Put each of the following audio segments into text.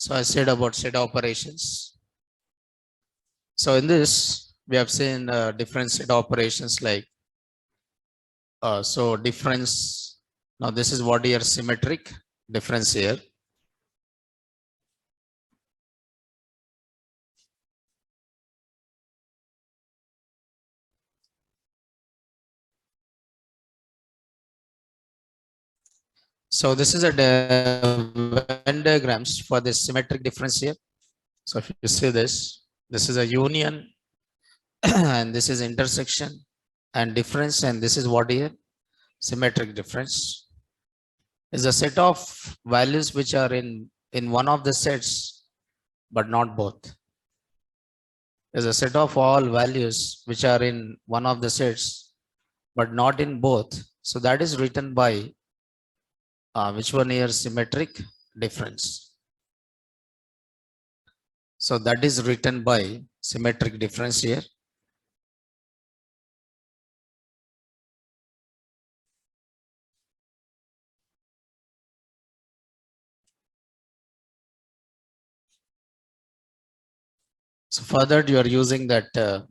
So I said about set operations. So in this, we have seen different set operations like, so difference. Now this is what here symmetric difference here. So this is a Venn diagrams for this symmetric difference here. So if you see this is a union and this is intersection and difference, and this is what here symmetric difference is a set of values which are in one of the sets but not both. Is a set of all values which are in one of the sets but not in both. So that is written by which one here symmetric difference. So that is written by symmetric difference here. So for that you are using that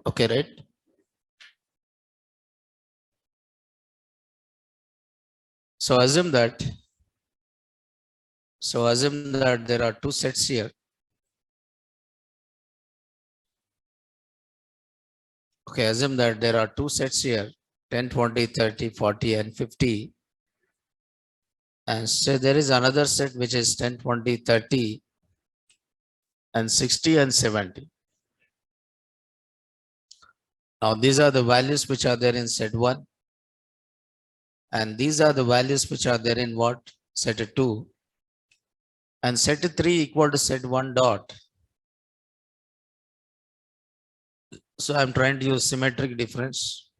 okay, right? So assume that there are two sets here. Okay, assume that there are two sets here, 10, 20, 30, 40 and 50. And say there is another set which is 10, 20, 30 and 60 and 70. Now these are the values which are there in set 1. And these are the values which are there in what? Set 2. And set 3 equal to set 1 dot. So I'm trying to use symmetric difference.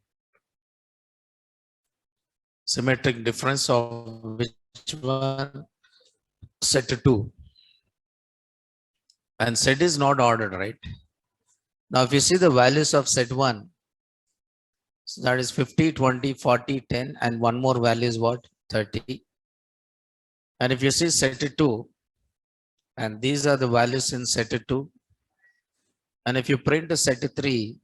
Symmetric difference of which one? Set 2. And set is not ordered, right? Now if you see the values of set 1, so that is 50, 20, 40, 10, and one more value is what? 30. And if you see set 2, and these are the values in set 2. And if you print set 3,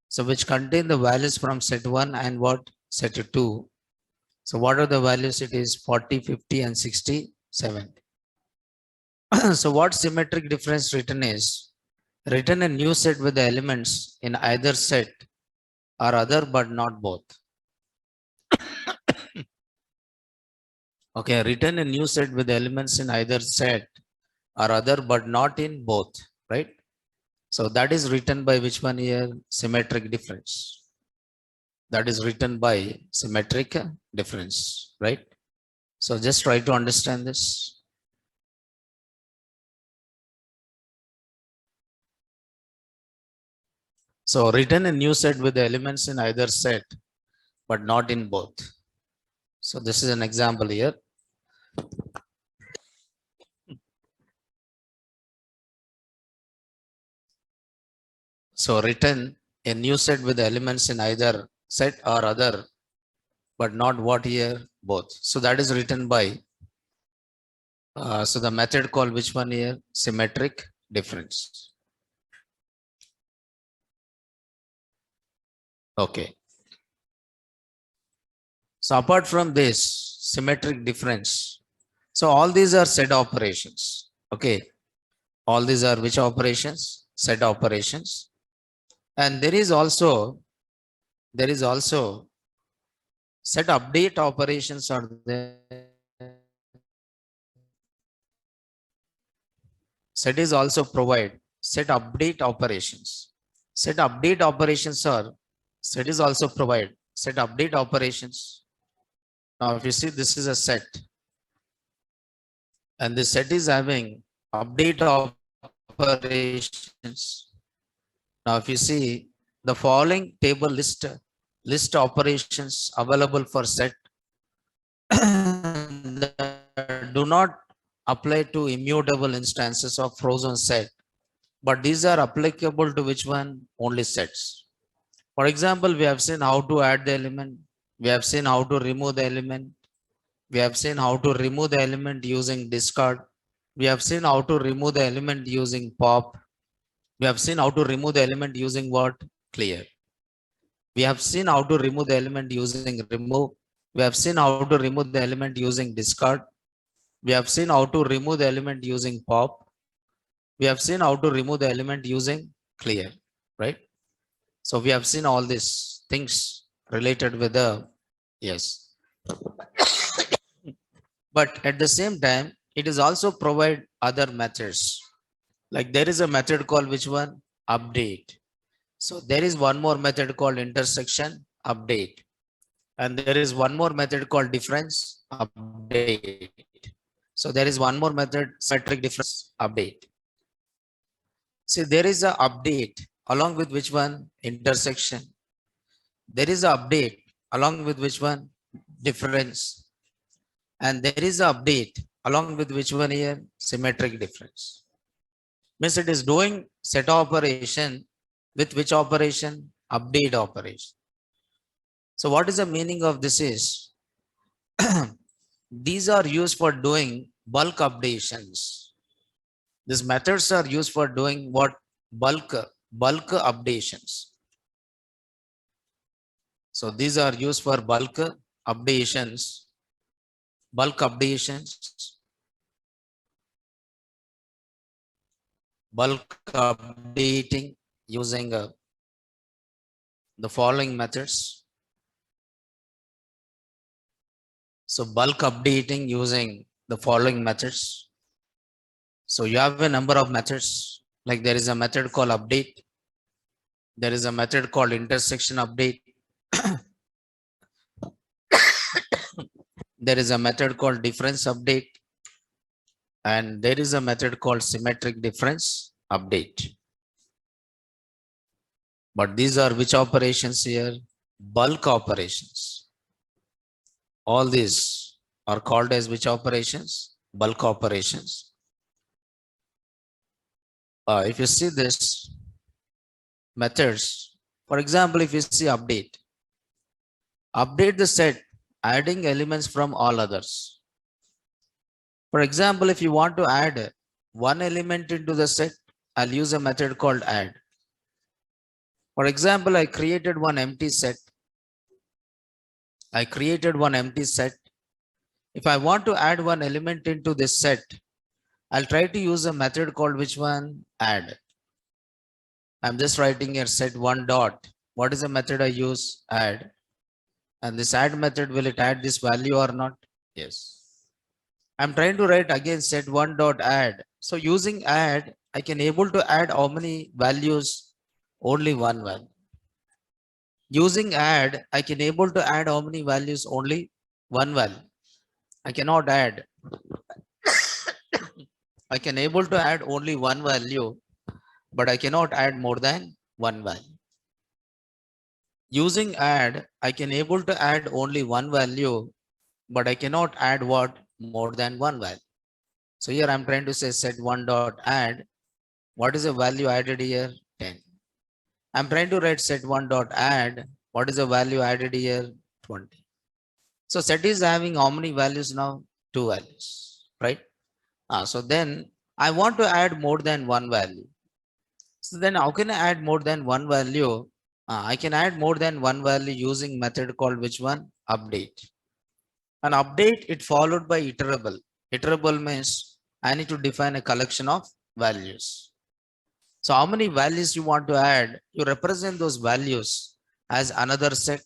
so which contain the values from set 1 and what? Set 2. So what are the values? It is 40, 50, and 60, 70. So what symmetric difference written is? Written a new set with the elements in either set or other but not both. Okay, written a new set with elements in either set or other but not in both, right? So that is written by which one here? Symmetric difference. That is written by symmetric difference, right? So just try to understand this. So written a new set with the elements in either set but not in both. So this is an example here. So written a new set with the elements in either set or other, but not what here? Both. So that is written by, so the method called which one here? Symmetric difference. Okay. So apart from this symmetric difference, so all these are set operations. Okay. All these are which operations? Set operations. And there is also set update operations are there. Set is also provide set update operations. Set update operations are, set is also provide set update operations. Now, if you see, this is a set, and this set is having update operations. Now, if you see the following table list operations available for set that do not apply to immutable instances of frozen set, but these are applicable to which one? Only sets. For example, we have seen how to add the element. We have seen how to remove the element. We have seen how to remove the element using discard. We have seen how to remove the element using pop. We have seen how to remove the element using what? Clear. We have seen how to remove the element using remove. We have seen how to remove the element using discard. We have seen how to remove the element using pop. We have seen how to remove the element using clear, right? So we have seen all these things related with the, yes. But at the same time, it is also provide other methods. Like there is a method called which one? Update. So there is one more method called intersection update. And there is one more method called difference update. So there is one more method, symmetric difference update. See, there is a update along with which one? Intersection. There is a update along with which one? Difference. And there is a update along with which one here? Symmetric difference. Means it is doing set operation with which operation? Update operation. So what is the meaning of this is, these are used for doing bulk updations. These methods are used for doing what? Bulk updations. So these are used for bulk updations. Bulk updations. Bulk updating using the following methods. So bulk updating using the following methods. So you have a number of methods, like there is a method called update. There is a method called intersection update. There is a method called difference update. And there is a method called symmetric difference update. But these are which operations here? Bulk operations. All these are called as which operations? Bulk operations. If you see this methods, for example, if you see update the set, adding elements from all others. For example, if you want to add one element into the set, I'll use a method called add. For example, I created one empty set. If I want to add one element into this set, I'll try to use a method called which one? Add. I'm just writing here set one dot. What is the method I use? Add. And this add method, will it add this value or not? Yes. I'm trying to write again set one dot add. So using add, I can able to add how many values? Only one value. Using add, I can able to add how many values? Only one value. I cannot add. I can able to add only one value, but I cannot add more than one value. Using add, I can able to add only one value, but I cannot add what? More than one value. So here I'm trying to say set one dot add. What is the value added here? 10. I'm trying to write set one dot add. What is the value added here? 20. So set is having how many values now? 2 values, right? So then I want to add more than one value. So then how can I add more than one value? I can add more than one value using method called which one? Update. An update, it followed by iterable. Iterable means I need to define a collection of values. So how many values you want to add? You represent those values as another set.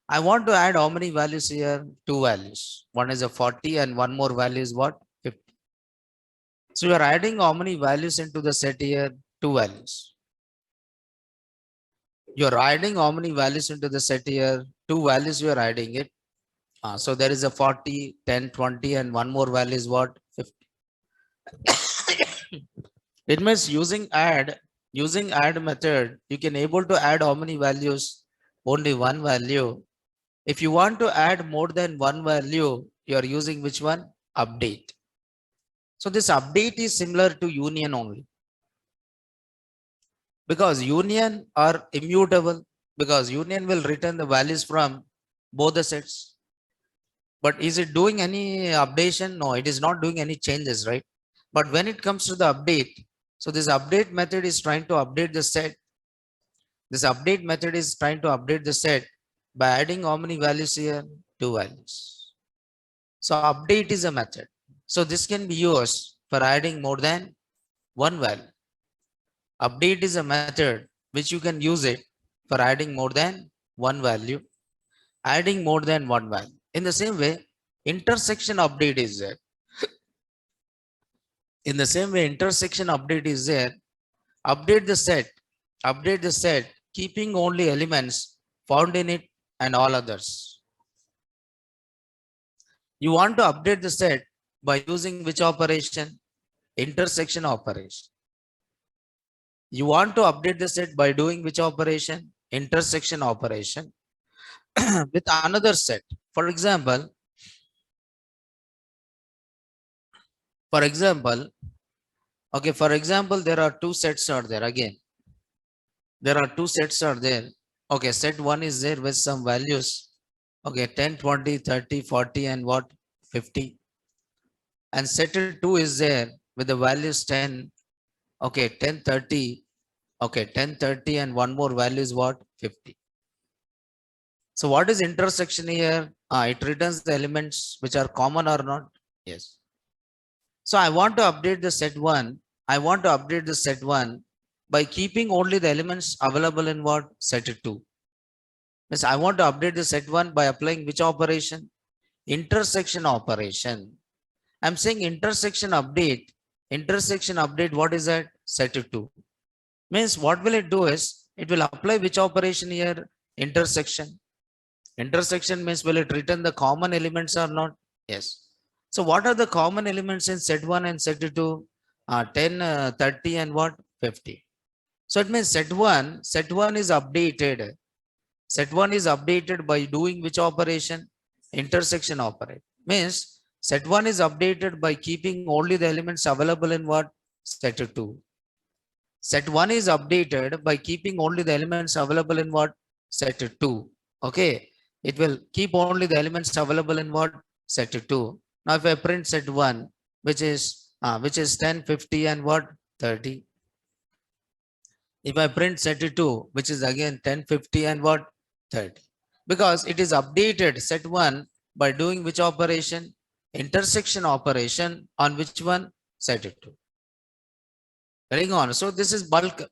I want to add how many values here? 2 values. One is a 40 and one more value is what? 50. So you are adding how many values into the set here? 2 values. You're adding how many values into the set here? Two values you are adding it. So there is a 40, 10, 20, and one more value is what? 50. It means using add method, you can able to add how many values? Only one value. If you want to add more than one value, you are using which one? Update. So this update is similar to union only, because union are immutable, because union will return the values from both the sets. But is it doing any updation? No, it is not doing any changes, right? But when it comes to the update, so this update method is trying to update the set. This update method is trying to update the set by adding how many values here? Two values. So update is a method. So this can be used for adding more than one value. Update is a method which you can use it for adding more than one value, adding more than one value. In the same way, intersection update is there. In the same way, intersection update is there. Update the set, keeping only elements found in it and all others. You want to update the set by using which operation? Intersection operation. You want to update the set by doing which operation? Intersection operation with another set. For example, okay, for example, there are two sets are there again. There are two sets are there. Okay, set one is there with some values. Okay, 10, 20, 30, 40, and what? 50. And set two is there with the values 10. Okay, 10, 30. Okay, 10, 30, and one more value is what? 50. So what is intersection here? It returns the elements which are common or not? Yes. So I want to update the set one. I want to update the set one by keeping only the elements available in what? Set two. Means I want to update the set one by applying which operation? Intersection operation. I'm saying intersection update. Intersection update, what is that? Set two. Means what will it do is, it will apply which operation here? Intersection. Intersection means will it return the common elements or not? Yes. So what are the common elements in set 1 and set 2? 10, 30 and what? 50. So it means set 1 is updated. Set 1 is updated by doing which operation? Intersection operate. Means set 1 is updated by keeping only the elements available in what? Set 2. Set 1 is updated by keeping only the elements available in what? Set 2. Okay. It will keep only the elements available in what? Set 2. Now if I print set 1, which is 10, 50 and what? 30. If I print set 2, which is again 10, 50 and what? 30. Because it is updated set 1 by doing which operation? Intersection operation on which one? Set 2. Going on. So this is bulk.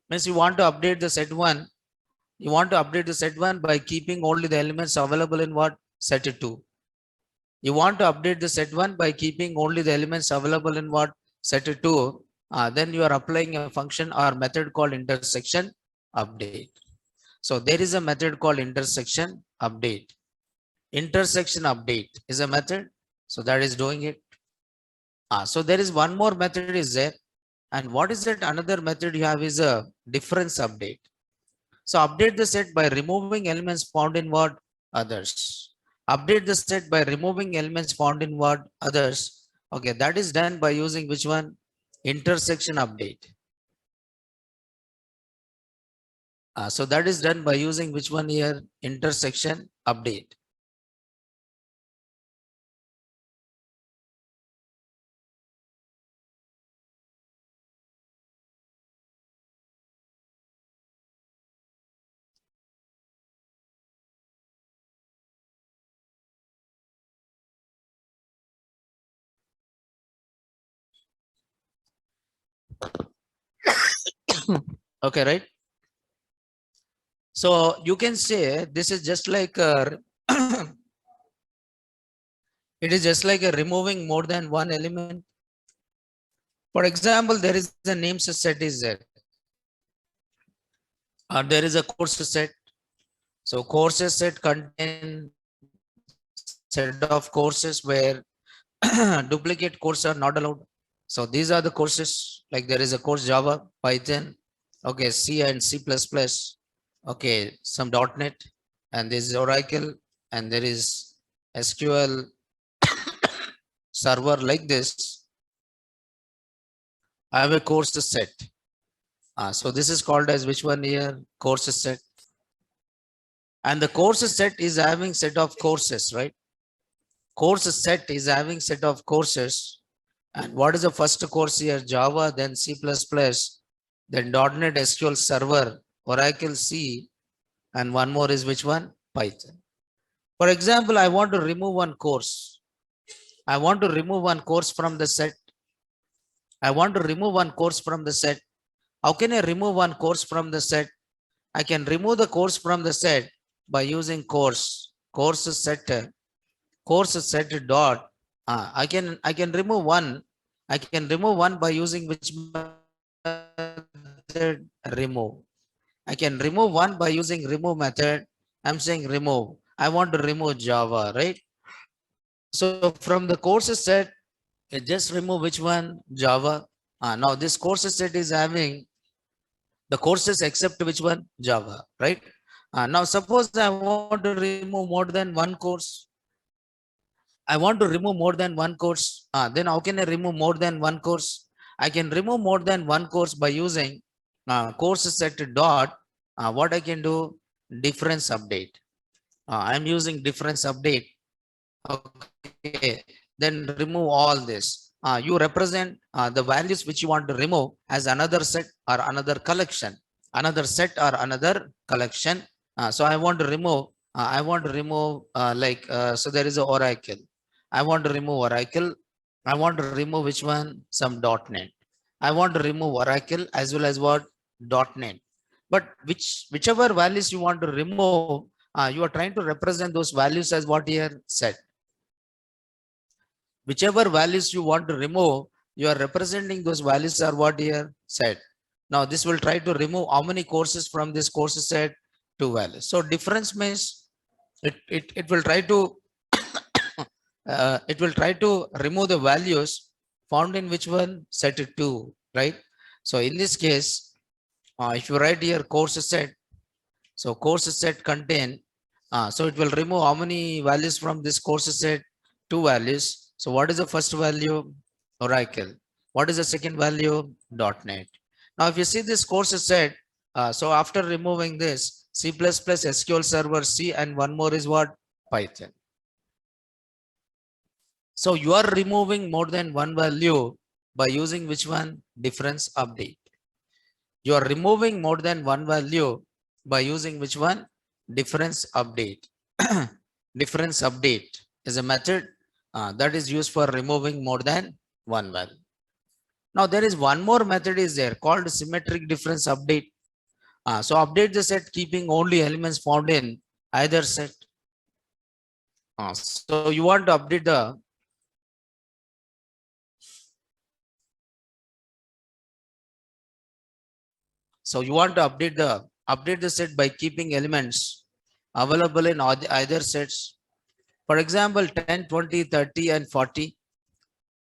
Means you want to update the set 1. You want to update the set 1 by keeping only the elements available in what? Set 2. You want to update the set 1 by keeping only the elements available in what? Set 2. Then you are applying a function or method called intersection update. So there is a method called intersection update. Intersection update is a method. So that is doing it. So there is one more method is there. And what is that? Another method you have is a difference update. So update the set by removing elements found in what? Others. Update the set by removing elements found in what? Others. Okay, that is done by using which one? Intersection update. So that is done by using which one here? Intersection update. Okay, right? So you can say this is just like a it is just like a removing more than one element. For example, there is a names set is there. There is a course set. So courses set contain set of courses where duplicate courses are not allowed. So these are the courses, like there is a course Java, Python, okay, C and C++, okay, some .NET, and this is Oracle, and there is SQL server like this. I have a course set. So this is called as which one here? Course set. And the course set is having set of courses, right? Course set is having set of courses. And what is the first course here? Java, then C++, then .NET SQL Server, Oracle C, and one more is which one? Python. For example, I want to remove one course. I want to remove one course from the set. I want to remove one course from the set. How can I remove one course from the set? I can remove the course from the set by using course set dot. I can remove one. I can remove one by using which method? Remove. I can remove one by using remove method. I'm saying remove. I want to remove Java, right? So from the courses set, I just remove which one? Java. Now this courses set is having the courses except which one? Java, right? Now suppose I want to remove more than one course. I want to remove more than one course. Then how can I remove more than one course? I can remove more than one course by using course set dot. What I can do? Difference update. I'm using difference update. Okay. Then remove all this. You represent the values which you want to remove as another set or another collection. Another set or another collection. So I want to remove. So there is a Oracle. I want to remove Oracle. I want to remove which one? Some .NET. I want to remove Oracle as well as what? .NET. But whichever values you want to remove, you are trying to represent those values as what here? Set. Whichever values you want to remove, you are representing those values are what here? Set. Now this will try to remove how many courses from this course set? 2 values. So difference means it will try to remove the values found in which one? Set 2, right? So in this case, if you write here course set, so course set contain, so it will remove how many values from this course set? 2 values. So what is the first value? Oracle. What is the second value? .NET. Now if you see this course set, so after removing this, C++, SQL Server, C, and one more is what? Python. So you are removing more than one value by using which one? Difference update. You are removing more than one value by using which one? Difference update. Difference update is a method that is used for removing more than one value. Now there is one more method is there called symmetric difference update. So update the set keeping only elements found in either set. So you want to update the update the set by keeping elements available in either sets. For example, 10, 20, 30, and 40.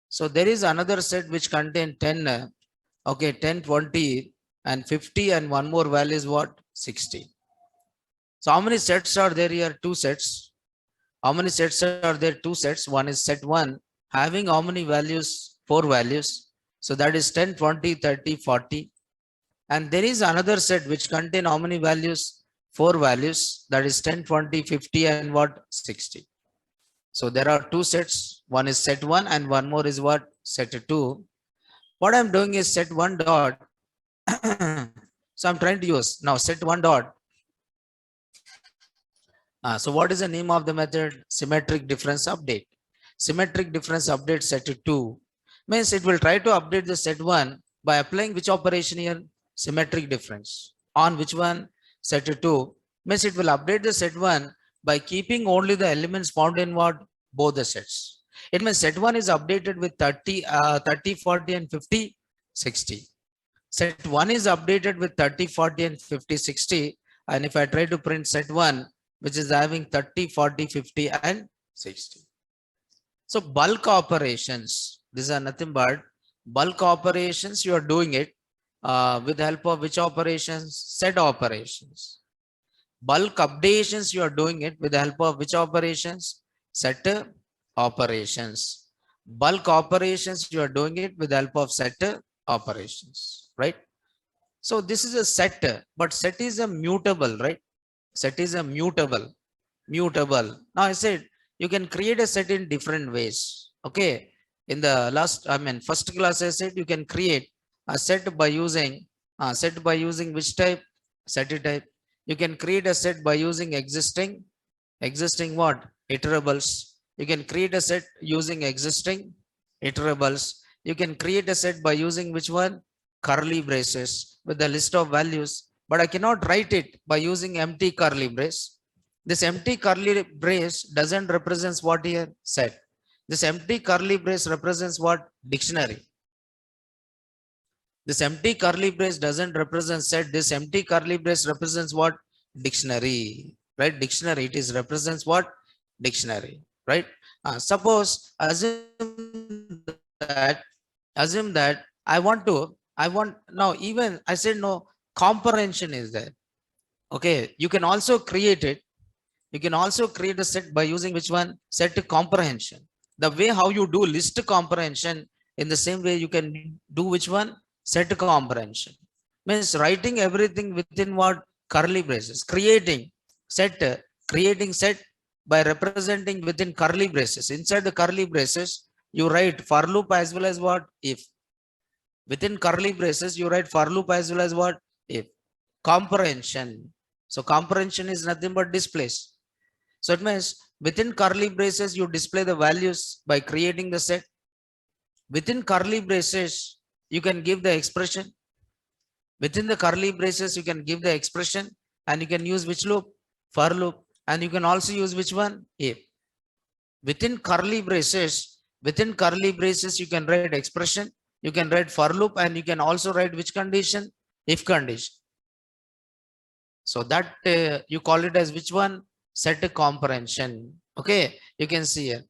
So there is another set which contain 10, 10, 20, and 50, and one more value is what? 60. So how many sets are there here? 2 sets. How many sets are there? 2 sets. One is set 1 having how many values? 4 values. So that is 10, 20, 30, 40. And there is another set which contain how many values? 4 values. That is 10, 20, 50, and what? 60. So there are 2 sets. One is set 1 and one more is what? Set 2. What I'm doing is set 1 dot. So I'm trying to use now set 1 dot. So what is the name of the method? Symmetric difference update. Symmetric difference update set 2 means it will try to update the set 1 by applying which operation here? Symmetric difference. On which one? Set 2 means it will update the set 1 by keeping only the elements found in what? Both the sets. It means set 1 is updated with 30, 40, and 50, 60. Set 1 is updated with 30, 40 and 50, 60. And if I try to print set 1, which is having 30, 40, 50 and 60. So bulk operations, these are nothing but bulk operations. You are doing it with the help of which operations? Set operations. Bulk updations, you are doing it with the help of which operations? Set operations. Bulk operations, you are doing it with the help of set operations, right? So this is a set, but set is a mutable, right? Set is a mutable. Now I said you can create a set in different ways. Okay. In the first class I said you can create a set by using which type? Set type. You can create a set by using existing what? Iterables. You can create a set using existing iterables. You can create a set by using which one? Curly braces with the list of values. But I cannot write it by using empty curly brace. This empty curly brace doesn't represent what here? Set. This empty curly brace represents what? Dictionary. This empty curly brace doesn't represent set. This empty curly brace represents what? Dictionary. Right? Dictionary. It is represents what? Dictionary. Right? Suppose that assume that I want now, even I said no comprehension is there. Okay, you can also create it. You can also create a set by using which one? Set comprehension. The way how you do list comprehension, in the same way you can do which one? Set comprehension. Means writing everything within what? Curly braces. Creating set by representing within curly braces. Inside the curly braces, you write for loop as well as what? If. Within curly braces, you write for loop as well as what? If. Comprehension. So comprehension is nothing but displays. So it means within curly braces, you display the values by creating the set. Within curly braces, you can give the expression. Within the curly braces, you can give the expression, and you can use which loop? For loop. And you can also use which one? If. Within curly braces, you can write expression, you can write for loop, and you can also write which condition? If condition. So that you call it as which one? Set comprehension. Okay, you can see here.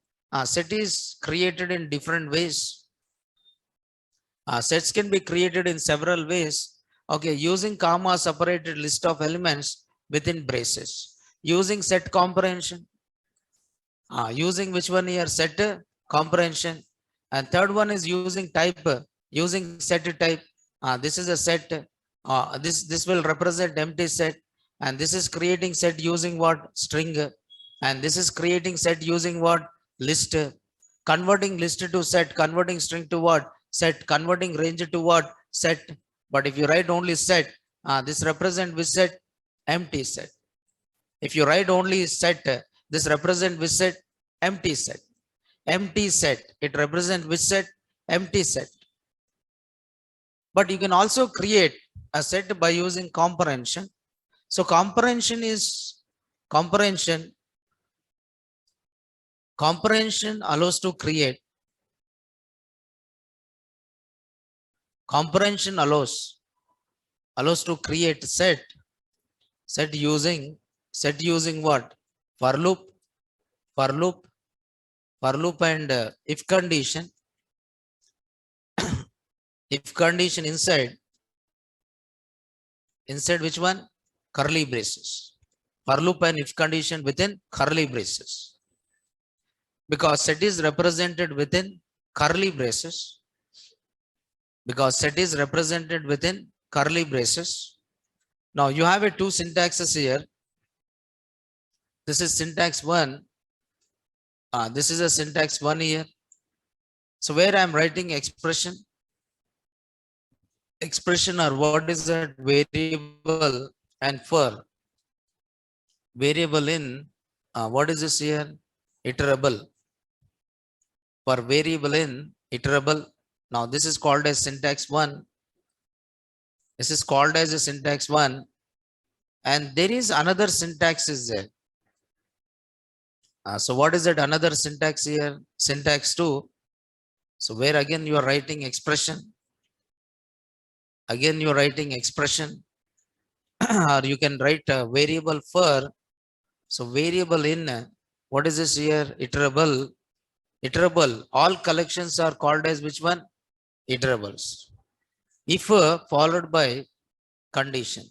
Set is created in different ways. Sets can be created in several ways. Okay, using comma separated list of elements within braces. Using set comprehension. Using which one here? Set comprehension. And third one is using type. Using set type. This is a set. This will represent empty set. And this is creating set using what? String. And this is creating set using what? List. Converting list to set. Converting string to what? Set. Converting range to what? Set. But if you write only set, this represent which set? Empty set. If you write only set, this represent which set? Empty set. Empty set. It represent which set? Empty set. But you can also create a set by using comprehension. So comprehension allows to create. Comprehension allows to create set using what? For loop and if condition. If condition inside which one? Curly braces. For loop and if condition within curly braces. Because set is represented within curly braces. Now you have two syntaxes here. This is syntax 1. This is a syntax 1 here. So where I am writing expression or what is that? Variable. And for variable in what is this here? Iterable. For variable in iterable. Now this is called as syntax 1. This is called as a syntax 1. And there is another syntax is there. So what is that another syntax here? Syntax 2. So where again you are writing expression. Again, you're writing expression or you can write a variable for. So variable in, what is this here? Iterable. Iterable. All collections are called as which one? Iterables. If followed by condition.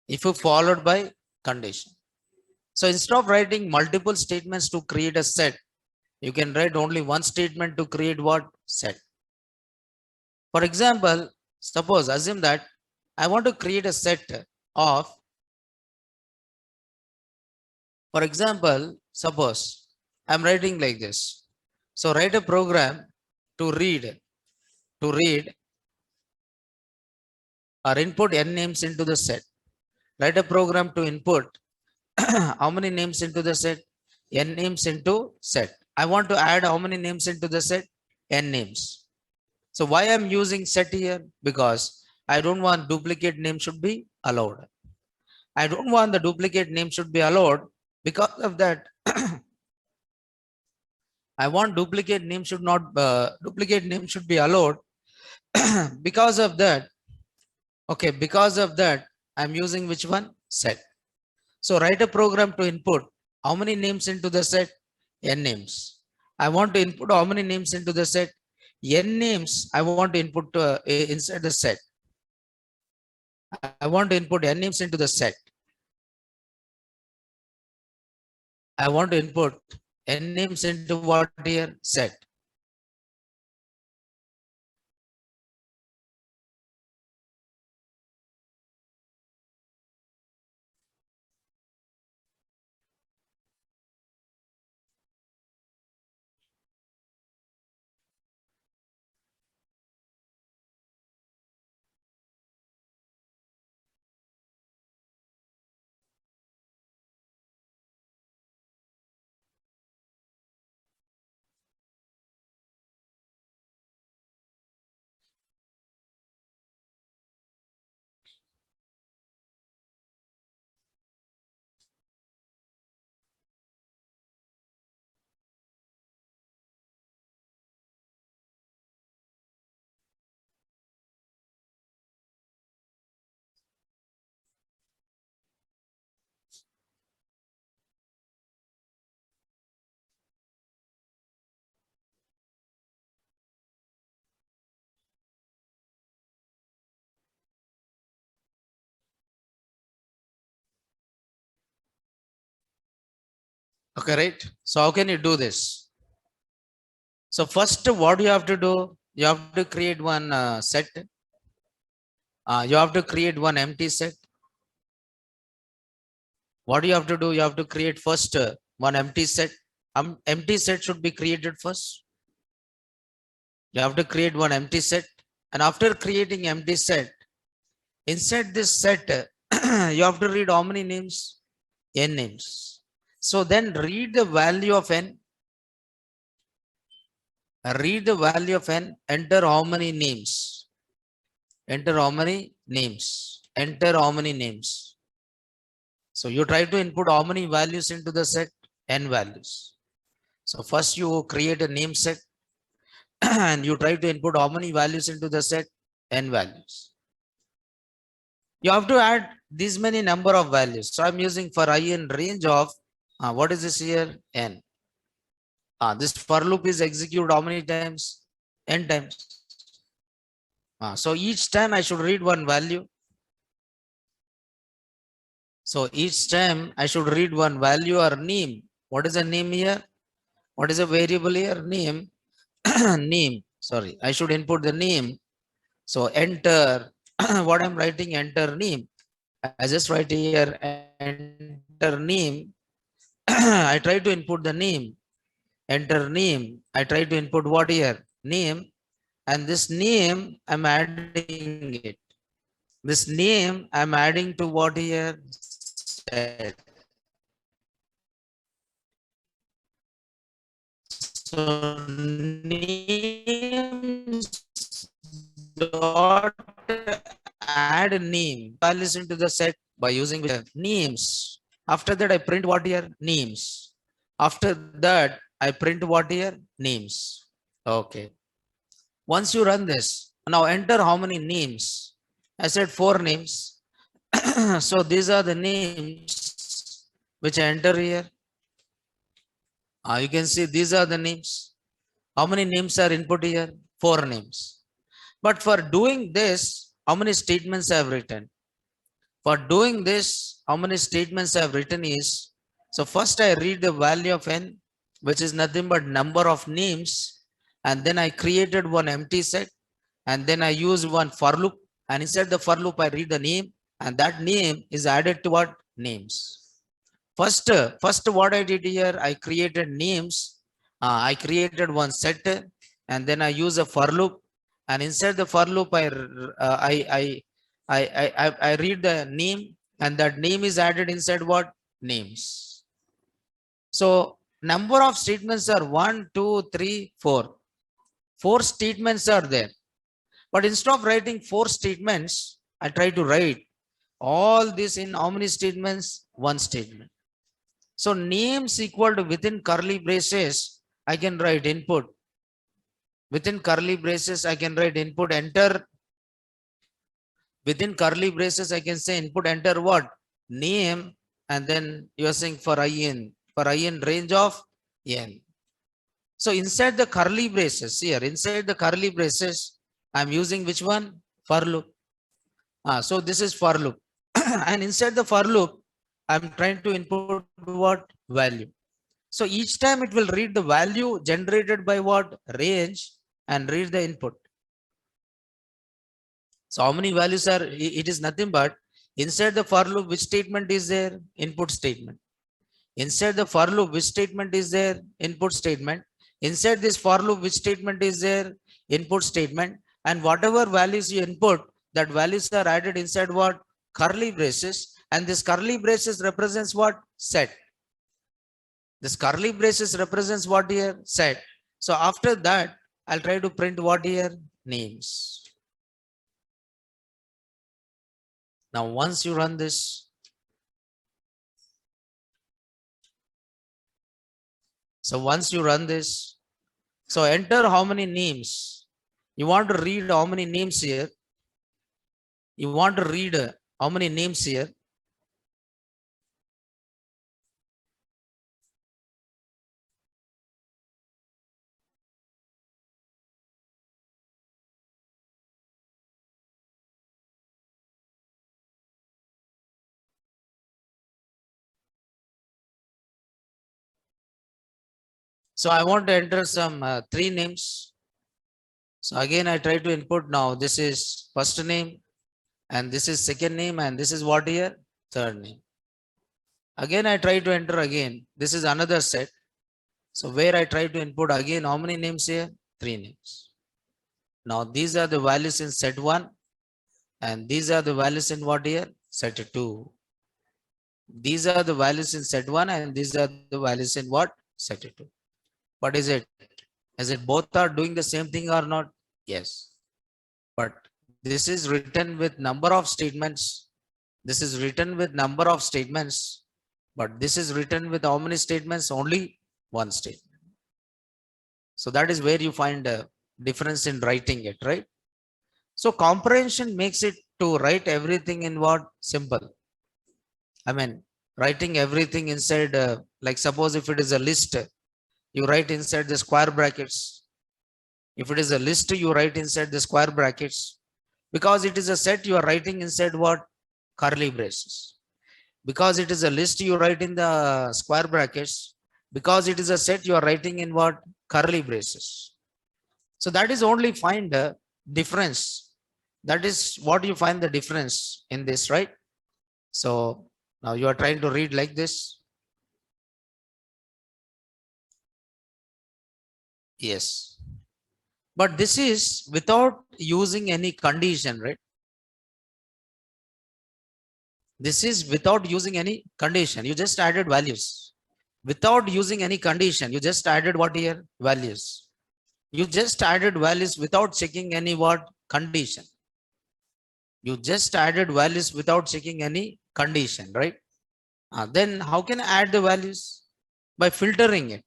If followed by condition. So instead of writing multiple statements to create a set, you can write only one statement to create what? Set. For example, suppose assume that I want to create a set of, for example, suppose I'm writing like this. So write a program to read or input n names into the set. Write a program to input how many names into the set? N names into set. I want to add how many names into the set? N names. So why I'm using set here? Because I don't want duplicate name should be allowed. I don't want the duplicate name should be allowed. Because of that, I want duplicate name should not duplicate name should be allowed. Because of that, okay, because of that, I'm using which one? Set. So write a program to input how many names into the set? N names. I want to input how many names into the set? N names I want to input inside the set. I want to input n names into the set. I want to input n names into what here? Set. Okay, right? So how can you do this? So first, what you have to do? You have to create one set. You have to create one empty set. What do you have to do? You have to create first one empty set. Empty set should be created first. You have to create one empty set. And after creating empty set, inside this set, you have to read how many names? N names. So then read the value of n. Read the value of n. Enter how many names? Enter how many names? Enter how many names? So you try to input how many values into the set? N values. So first you create a name set and you try to input how many values into the set? N values. You have to add this many number of values. So I'm using for I in range of, what is this here? N. This for loop is executed how many times? N times. So each time I should read one value. So each time I should read one value or name. What is the name here? What is a variable here? Name. Name. Sorry, I should input the name. So enter what I'm writing, enter name. I just write here enter name. I try to input the name. Enter name. I try to input what here? Name. And this name I'm adding it. This name I'm adding to what here? Set. So name dot add name values into the set by using names. After that, I print what here? Names. After that, I print what here? Names. Okay. Once you run this, now enter how many names. I said 4 names. So these are the names which I enter here. You can see these are the names. How many names are input here? 4 names. But for doing this, how many statements I have written? For doing this, how many statements I have written is, so first I read the value of n, which is nothing but number of names, and then I created one empty set, and then I use one for loop, and inside the for loop I read the name, and that name is added to what? Names. First what I did here, I created names. I created one set, and then I use a for loop, and inside the for loop I read the name, and that name is added inside what? Names. So number of statements are 1, 2, 3, 4. 4 statements are there. But instead of writing 4 statements, I try to write all this in how many statements? 1 statement. So names equal to, within curly braces, I can write input. Within curly braces, I can write input enter. Within curly braces, I can say input enter what? Name, and then you are saying for in. For in range of n. So inside the curly braces here, inside the curly braces, I'm using which one? For loop. So this is for loop. And inside the for loop, I'm trying to input what? Value. So each time it will read the value generated by what? Range, and read the input. So how many values are, it is nothing but inside the for loop, which statement is there? Input statement. Inside the for loop, which statement is there? Input statement. Inside this for loop, which statement is there? Input statement. And whatever values you input, that values are added inside what? Curly braces. And this curly braces represents what? Set. This curly braces represents what here? Set. So after that, I'll try to print what here? Names. Now, once you run this, so once you run this, so enter how many names. You want to read how many names here. You want to read how many names here. So I want to enter some 3 names. So again, I try to input now. This is first name, and this is second name, and this is what here? Third name. Again, I try to enter again. This is another set. So where I try to input again, how many names here? 3 names. Now these are the values in set 1, and these are the values in what here? Set 2. These are the values in set 1, and these are the values in what? Set 2. What is it? Is it both are doing the same thing or not? Yes. But this is written with number of statements. This is written with number of statements. But this is written with how many statements? Only 1 statement. So that is where you find a difference in writing it, right? So comprehension makes it to write everything in what? Simple. I mean, writing everything inside, like suppose if it is a list, you write inside the square brackets. If it is a list, you write inside the square brackets. Because it is a set, you are writing inside what? Curly braces. Because it is a list, you write in the square brackets. Because it is a set, you are writing in what? Curly braces. So that is only find a difference. That is what you find the difference in this, right? So now you are trying to read like this. Yes. But this is without using any condition, right? This is without using any condition. You just added values. Without using any condition, you just added what here? Values. You just added values without checking any what? Condition. You just added values without checking any condition, right? Then how can I add the values? By filtering it.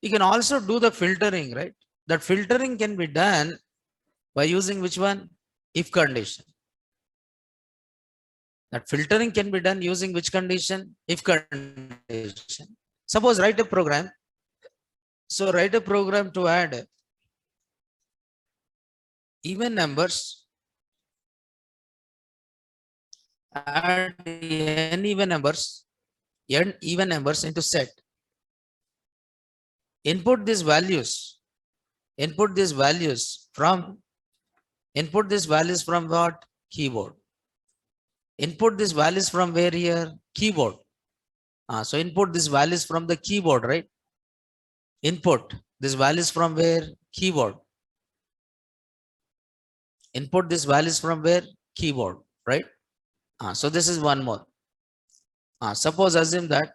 You can also do the filtering, right? That filtering can be done by using which one? if condition. That filtering can be done using which condition? If condition. Suppose write a program. So write a program to add even numbers, add n even numbers into set. Input these values from what? Keyboard. Input these values from where here? Keyboard. So input these values from the keyboard, right? Input these values from where? Keyboard. Input these values from where? Keyboard, right? So this is one more. Suppose assume that,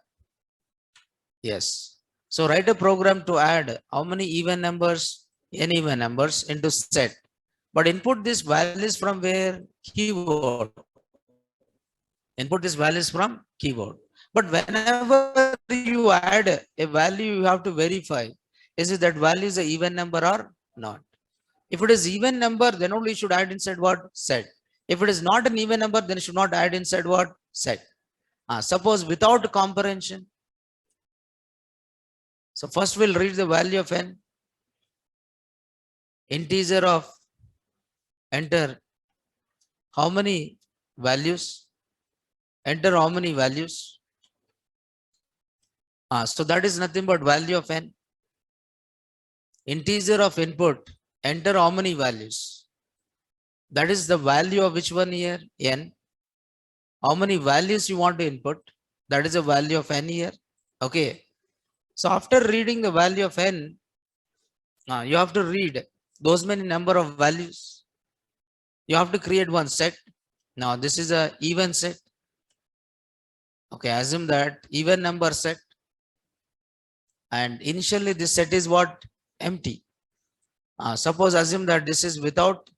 yes. So write a program to add how many even numbers? N even numbers into set. But input these values from where? Keyboard. Input these values from keyboard. But whenever you add a value, you have to verify, is it that value is an even number or not? If it is even number, then only you should add inside what? Set. If it is not an even number, then you should not add inside what? Set. Suppose without comprehension. So first we'll read the value of n. Integer of enter how many values? Enter how many values? So that is nothing but value of n. Integer of input, enter how many values? That is the value of which one here? N. How many values you want to input? That is the value of n here. Okay. So after reading the value of n, you have to read those many number of values. You have to create one set. Now this is a even set. Okay, assume that even number set. And initially this set is what? Empty. Suppose assume that this is without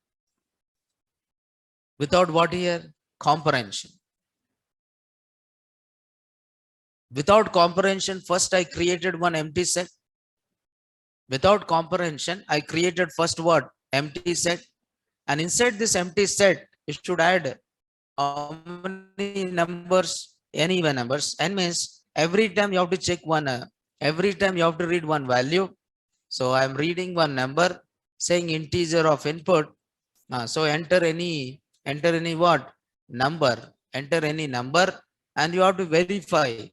what here? Comprehension. Without comprehension, first I created one empty set. Without comprehension, I created first what? Empty set. And inside this empty set, you should add how many numbers? N even numbers. N means every time you have to check one, every time you have to read one value. So I'm reading one number saying integer of input. So enter any what? Number. Enter any number and you have to verify,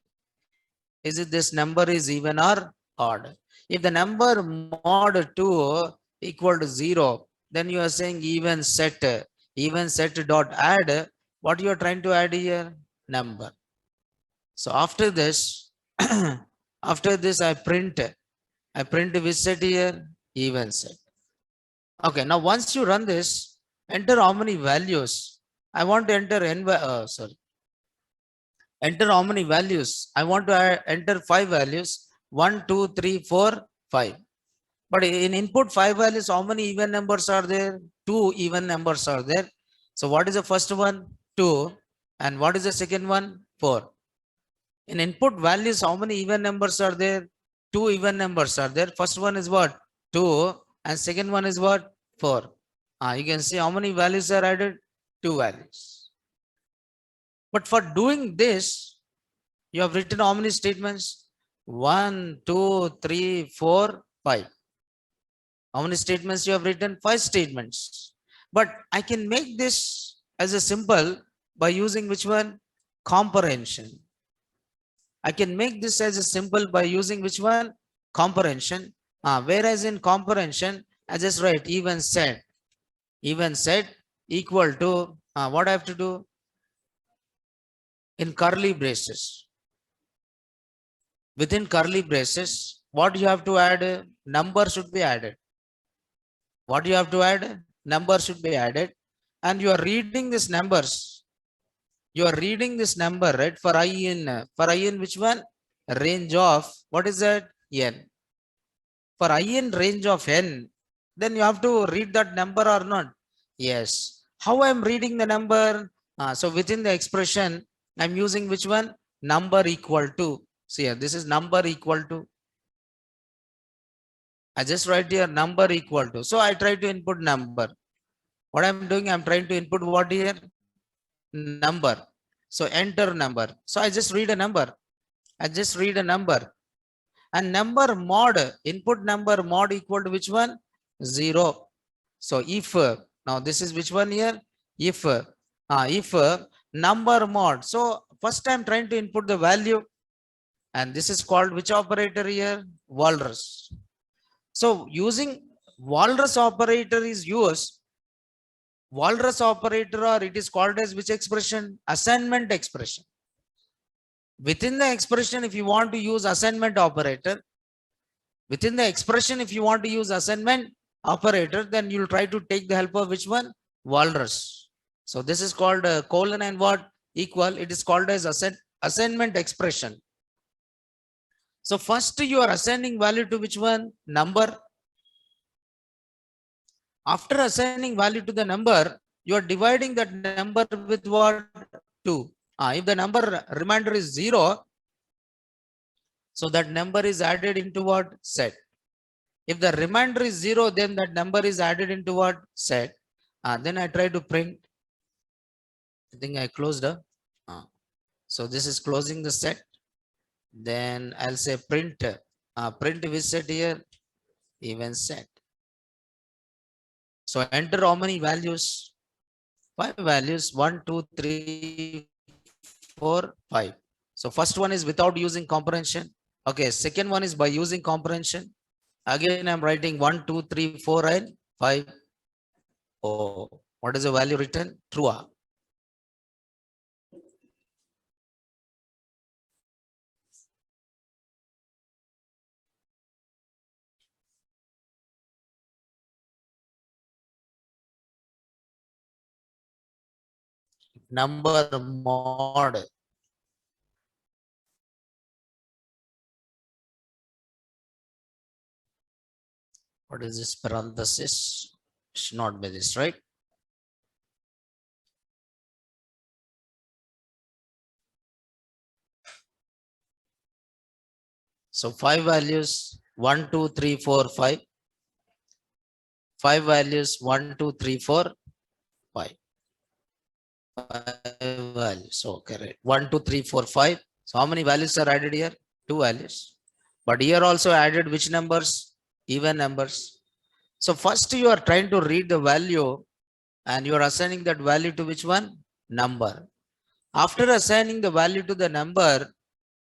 is it this number is even or odd? If the number mod 2 equal to 0, then you are saying even set dot add. What you are trying to add here? Number. So after this, after this I print which set here? Even set. Okay, now once you run this, enter how many values. I want to enter enter how many values. I want to enter 5 values. 1, 2, 3, 4, 5. But in input 5 values, how many even numbers are there? 2 even numbers are there. So what is the first one? 2. And what is the second one? 4. In input values, how many even numbers are there? 2 even numbers are there. First one is what? 2. And second one is what? 4. You can see how many values are added? 2 values. But for doing this, you have written how many statements? 1, 2, 3, 4, 5. How many statements you have written? 5 statements. But I can make this as a simple by using which one? Comprehension. I can make this as a simple by using which one? Comprehension. Whereas in comprehension, I just write even set equal to what I have to do? In curly braces. Within curly braces, what you have to add? Number should be added. What you have to add? Number should be added. And you are reading these numbers. You are reading this number, right? For I in which one? Range of, what is that? N. For I in range of n, then you have to read that number or not? Yes. How I am reading the number? So within the expression, I'm using which one? Number equal to. See here, this is number equal to. I just write here number equal to. So I try to input number. What I'm doing, I'm trying to input what here? Number. So enter number. So I just read a number. I just read a number. And number mod, input number mod equal to which one? 0. So if, now this is which one here? If number mod. So first I'm trying to input the value. And this is called which operator here? Walrus. So using walrus operator is used. Walrus operator, or it is called as which expression? Assignment expression. Within the expression, if you want to use assignment operator, within the expression, if you want to use assignment operator, then you'll try to take the help of which one? Walrus. So this is called colon and what? Equal. It is called as assignment expression. So first you are assigning value to which one? Number. After assigning value to the number, you are dividing that number with what? 2. If the number remainder is 0, so that number is added into what? Set. If the remainder is 0, then that number is added into what? Set. Then I try to print. I think I closed up. So this is closing the set. Then I'll say print. Print which set here? Even set. So enter how many values? 5 values. 1, 2, 3, 4, 5. So first one is without using comprehension. Okay, second one is by using comprehension. Again, I'm writing 1, 2, 3, 4, and 5. Oh, what is the value written? True. Number mod. What is this parenthesis? Should not be this, right? So 5 values, 1, 2, 3, 4, 5. 5 values, 1, 2, 3, 4, 5. 5 values. Okay, right. 1, 2, 3, 4, 5. So how many values are added here? 2 values. But here also added which numbers? Even numbers. So first you are trying to read the value and you are assigning that value to which one? Number. After assigning the value to the number,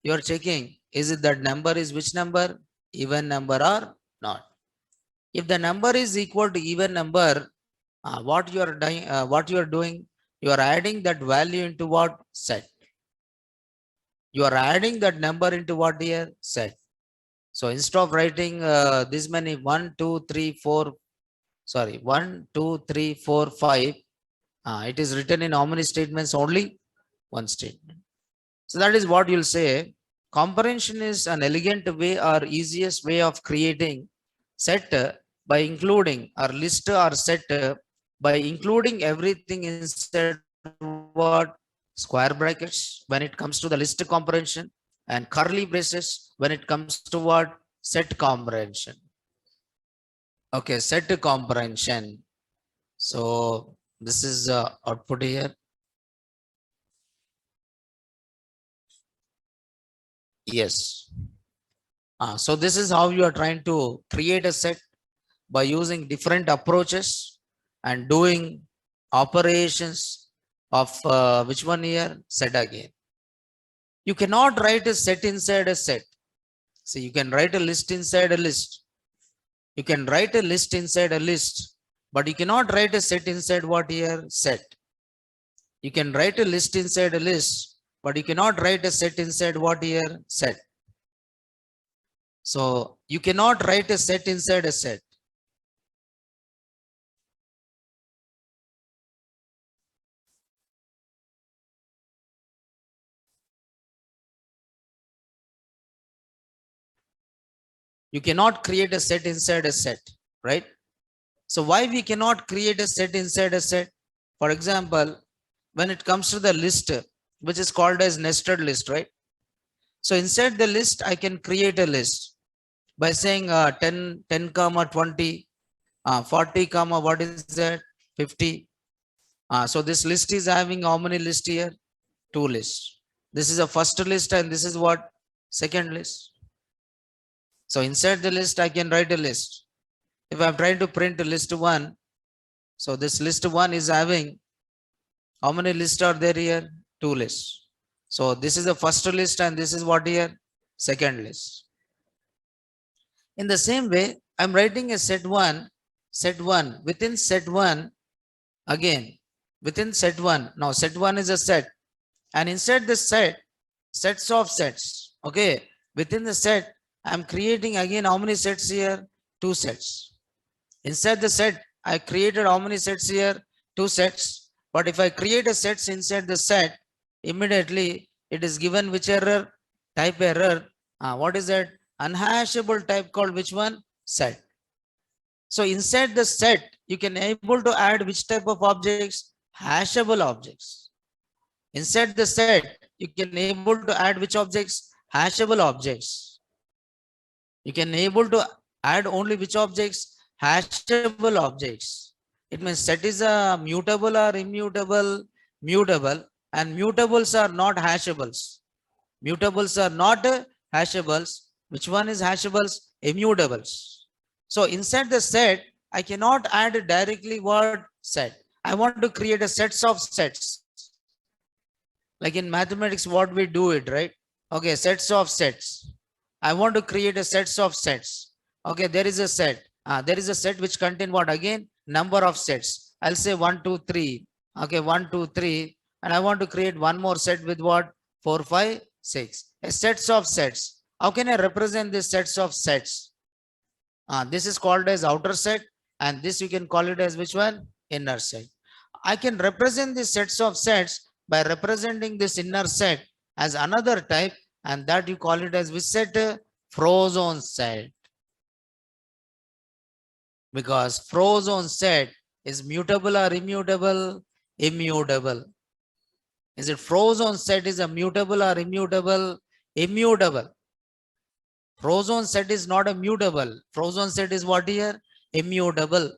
you are checking, is it that number is which number? Even number or not? If the number is equal to even number, what you are doing, you are adding that value into what? Set. You are adding that number into what here? Set. So instead of writing this many 1, 2, 3, 4, sorry, 1, 2, 3, 4, 5, it is written in how many statements? Only one statement. So that is what you'll say. Comprehension is an elegant way or easiest way of creating set by including or list or set by including everything inside what? Square brackets when it comes to the list comprehension, and curly braces when it comes to what? Set comprehension. Okay, set comprehension. So this is output here. Yes. So this is how you are trying to create a set by using different approaches and doing operations of which one here? Set again. You cannot write a set inside a set. So you can write a list inside a list. You can write a list inside a list, but you cannot write a set inside what here? Set. You can write a list inside a list, but you cannot write a set inside what here? Set. So you cannot write a set inside a set. You cannot create a set inside a set, right? So why we cannot create a set inside a set? For example, when it comes to the list, which is called as nested list, right? So inside the list, I can create a list by saying 10, 10, 20, 40, what is that? 50. So this list is having how many lists here? 2 lists. This is a first list and this is what? Second list. So inside the list, I can write a list. If I'm trying to print list 1, so this list 1 is having how many lists are there here? 2 lists. So this is the first list and this is what here? Second list. In the same way, I'm writing a set 1, within set 1, again, within set 1. Now set 1 is a set, and inside the set, sets of sets. Okay, within the set, I'm creating again how many sets here? 2 sets. Inside the set, I created how many sets here? 2 sets. But if I create a sets inside the set, immediately it is given which error? Type error. What is that? Unhashable type called which one? Set. So inside the set, you can able to add which type of objects? Hashable objects. Inside the set, you can able to add which objects? Hashable objects. You can able to add only which objects? Hashable objects. It means set is a mutable or immutable? Mutable, and mutables are not hashables. Mutables are not hashables. Which one is hashables? Immutables. So inside the set, I cannot add directly word set. I want to create a sets of sets. Like in mathematics, what we do it, right? Okay, sets of sets. I want to create a sets of sets. Okay, there is a set. There is a set which contain what again? Number of sets. I'll say 1, 2, 3. Okay, 1, 2, 3. And I want to create one more set with what? 4, 5, 6. A sets of sets. How can I represent these sets of sets? This is called as outer set, and this you can call it as which one? Inner set. I can represent these sets of sets by representing this inner set as another type, and that you call it as which set? Frozone set. Because frozone set is mutable or immutable? Immutable. Is it frozone set is a mutable or immutable? Immutable. Frozone set is not a mutable. Frozone set is what here? Immutable.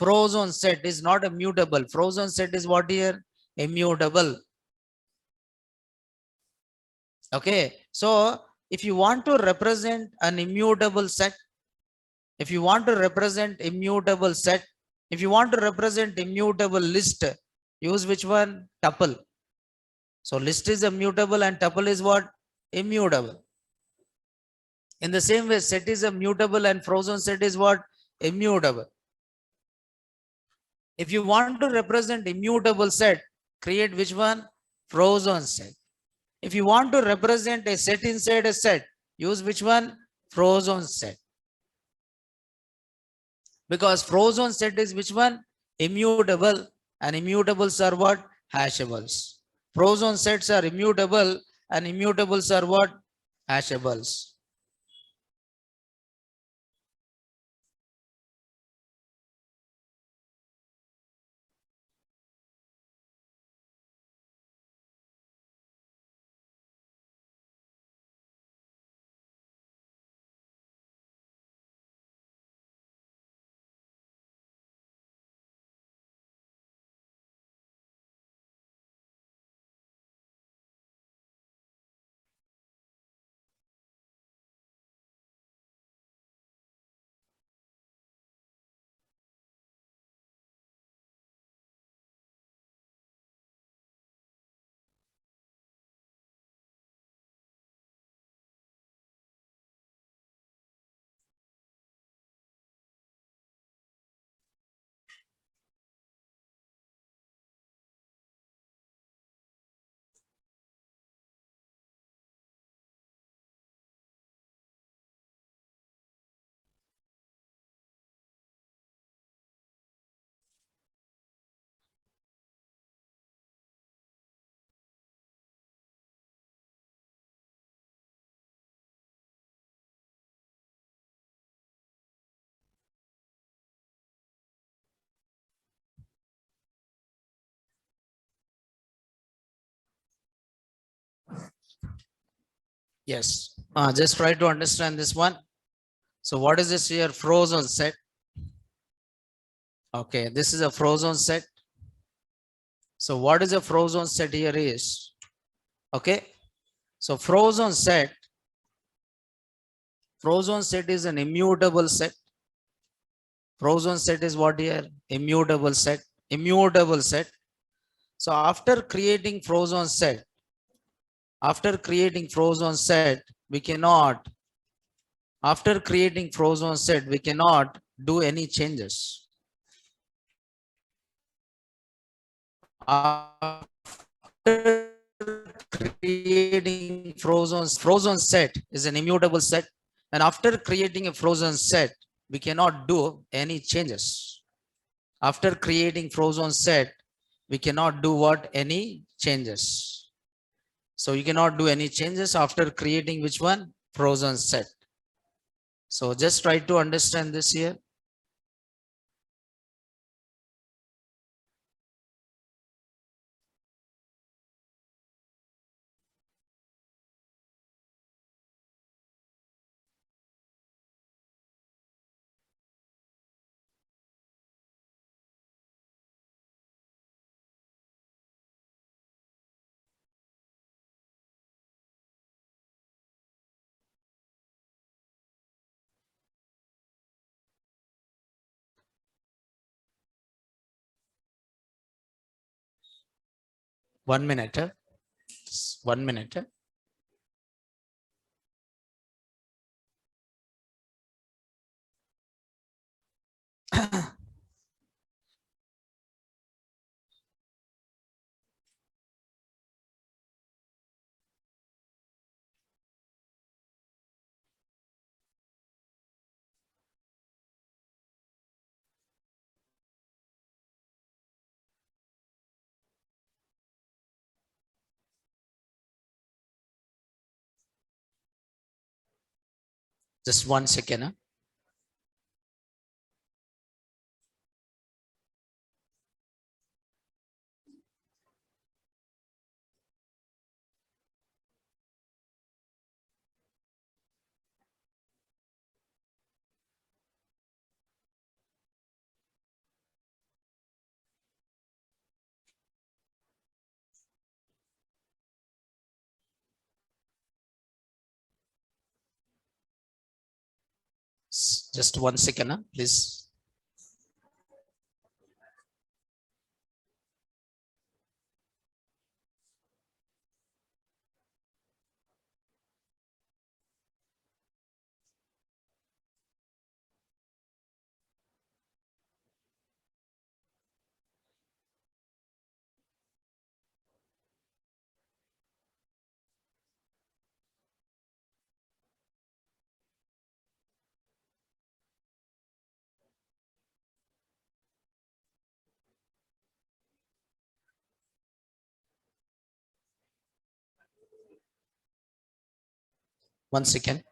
Frozone set is not a mutable. Frozone set is what here? Immutable. Okay. So if you want to represent an immutable set, if you want to represent immutable set, if you want to represent immutable list, use which one? Tuple. So list is a mutable and tuple is what? Immutable. In the same way, set is a mutable and frozone set is what? Immutable. If you want to represent immutable set, create which one? Frozone set. If you want to represent a set inside a set, use which one? Frozone set. Because frozone set is which one? Immutable, and immutables are what? Hashables. Frozone sets are immutable and immutables are what? Hashables. Yes. Just try to understand this one. So what is this here? Frozone set. Okay, this is a frozen set. So what is a frozen set here is, okay. So frozen set is an immutable set. Frozen set is what here? Immutable set. Immutable set. So after creating frozen set, we cannot, do any changes. After creating frozen set is an immutable set, and after creating a frozen set, we cannot do any changes. After creating frozen set, we cannot do what? Any changes. So you cannot do any changes after creating which one? Frozen set. So just try to understand this here. One minute. 1 minute. Just 1 second. Just 1 second, please. One second.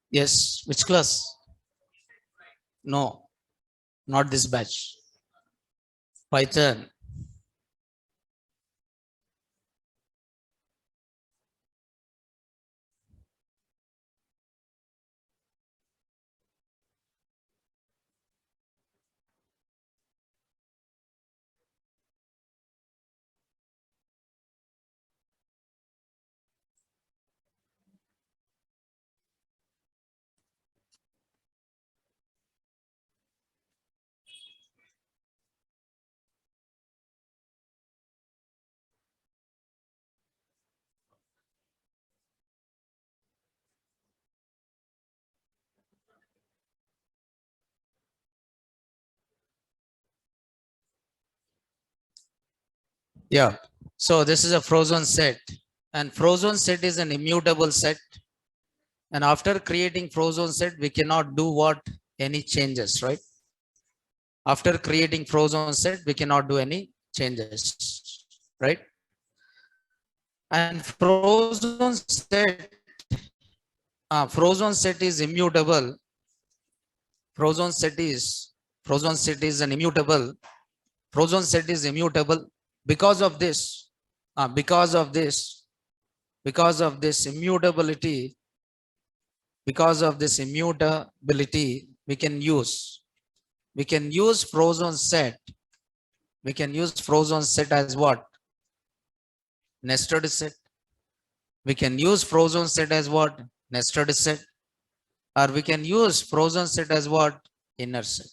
Yes, which class? No, not this batch. Python. Yeah. So this is a frozen set, and frozen set is an immutable set. And after creating frozen set, we cannot do what? Any changes, right? After creating frozen set, we cannot do any changes, right? And frozen set is immutable. Frozen set is frozen set is an immutable. Frozen set is immutable. Because of this, because of this immutability, we can use frozen set. We can use frozen set as what? Nested set. We can use frozen set as what? Nested set. Or we can use frozen set as what? Inner set.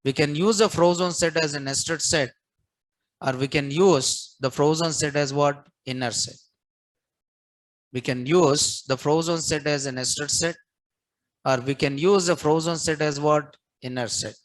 We can use a frozen set as a nested set, or we can use the frozen set as what? Inner set. We can use the frozen set as a nested set, or we can use the frozen set as what? Inner set.